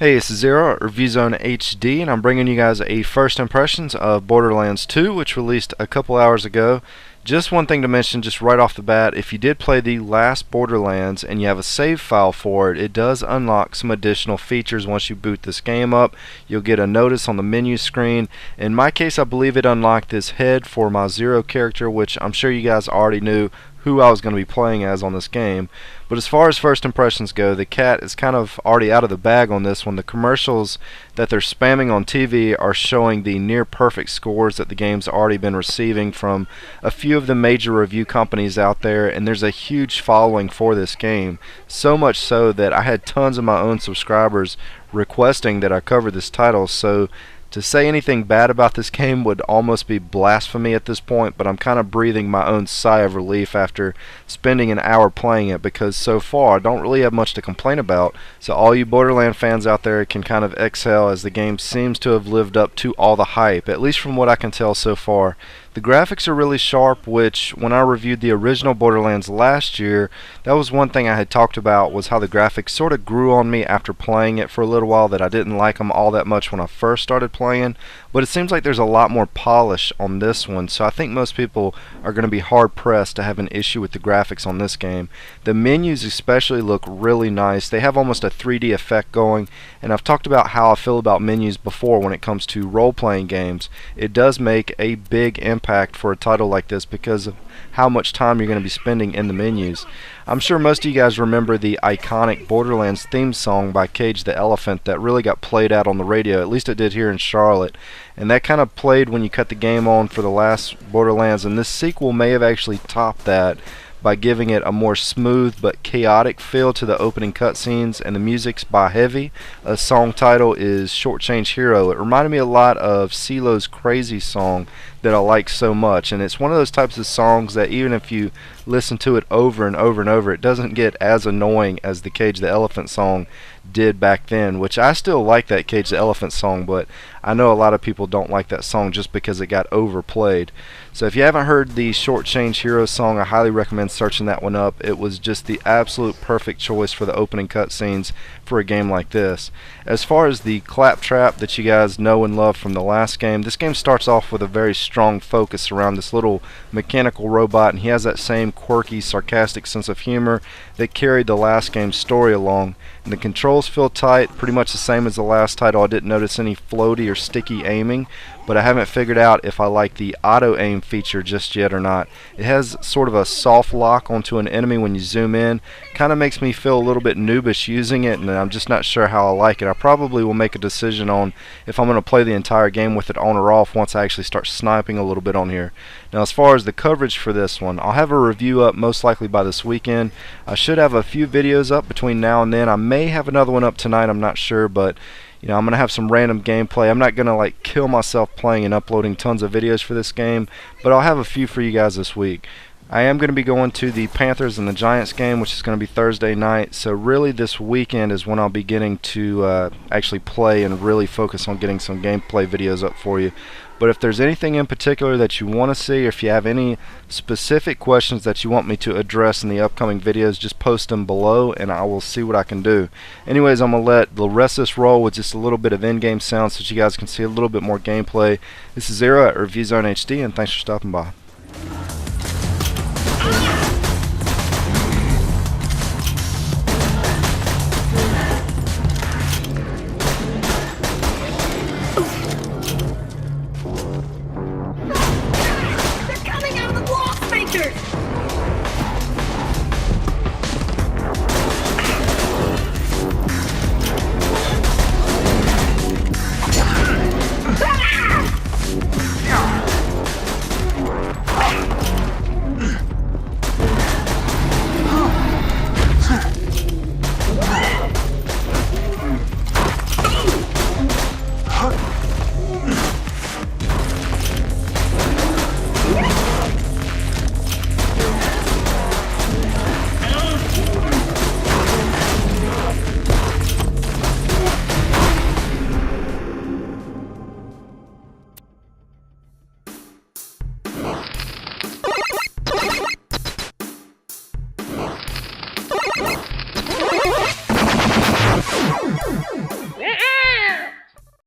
Hey, it's Zero at ReviewZoneHD, and I'm bringing you guys a first impressions of Borderlands 2, which released a couple hours ago. Just one thing to mention, just right off the bat, if you did play the last Borderlands and you have a save file for it, it does unlock some additional features once you boot this game up. You'll get a notice on the menu screen. In my case, I believe it unlocked this head for my Zero character, which I'm sure you guys already knew who I was going to be playing as on this game. But as far as first impressions go, the cat is kind of already out of the bag on this one. The commercials that they're spamming on TV are showing the near perfect scores that the game's already been receiving from a few of the major review companies out there, and there's a huge following for this game. So much so that I had tons of my own subscribers requesting that I cover this title, so to say anything bad about this game would almost be blasphemy at this point, but I'm kind of breathing my own sigh of relief after spending an hour playing it, because so far I don't really have much to complain about. So all you Borderlands fans out there can kind of exhale, as the game seems to have lived up to all the hype, at least from what I can tell so far. The graphics are really sharp, which when I reviewed the original Borderlands last year, that was one thing I had talked about, was how the graphics sort of grew on me after playing it for a little while, that I didn't like them all that much when I first started playing. But it seems like there's a lot more polish on this one, so I think most people are going to be hard pressed to have an issue with the graphics on this game. The menus especially look really nice. They have almost a 3D effect going, and I've talked about how I feel about menus before when it comes to role-playing games. It does make a big impact for a title like this because of how much time you're going to be spending in the menus. I'm sure most of you guys remember the iconic Borderlands theme song by Cage the Elephant that really got played out on the radio, at least it did here in Charlotte, and that kind of played when you cut the game on for the last Borderlands, and this sequel may have actually topped that by giving it a more smooth but chaotic feel to the opening cutscenes, and the music's by Heavy. A song title is Shortchange Hero. It reminded me a lot of CeeLo's Crazy song that I like so much, and it's one of those types of songs that even if you listen to it over and over and over, it doesn't get as annoying as the Cage the Elephant song did back then, which I still like that Cage the Elephant song, but I know a lot of people don't like that song just because it got overplayed. So if you haven't heard the Shortchange Hero song, I highly recommend searching that one up. It was just the absolute perfect choice for the opening cutscenes for a game like this. As far as the claptrap that you guys know and love from the last game, this game starts off with a very strong focus around this little mechanical robot, and he has that same quirky, sarcastic sense of humor that carried the last game's story along. And the controls feel tight, pretty much the same as the last title. I didn't notice any floaty or sticky aiming, but I haven't figured out if I like the auto aim feature just yet or not. It has sort of a soft lock onto an enemy when you zoom in. Kind of makes me feel a little bit noobish using it, and I'm just not sure how I like it. I probably will make a decision on if I'm going to play the entire game with it on or off once I actually start sniping a little bit on here. Now, as far as the coverage for this one, I'll have a review up most likely by this weekend. I should have a few videos up between now and then. I may have another one up tonight, I'm not sure, but you know, I'm going to have some random gameplay. I'm not going to like kill myself playing and uploading tons of videos for this game, but I'll have a few for you guys this week. I am going to be going to the Panthers and the Giants game, which is going to be Thursday night, so really this weekend is when I'll be getting to actually play and really focus on getting some gameplay videos up for you. But if there's anything in particular that you want to see, or if you have any specific questions that you want me to address in the upcoming videos, just post them below and I will see what I can do. Anyways, I'm going to let the rest of this roll with just a little bit of in-game sound so that you guys can see a little bit more gameplay. This is Zero at ReviewZoneHD, and thanks for stopping by.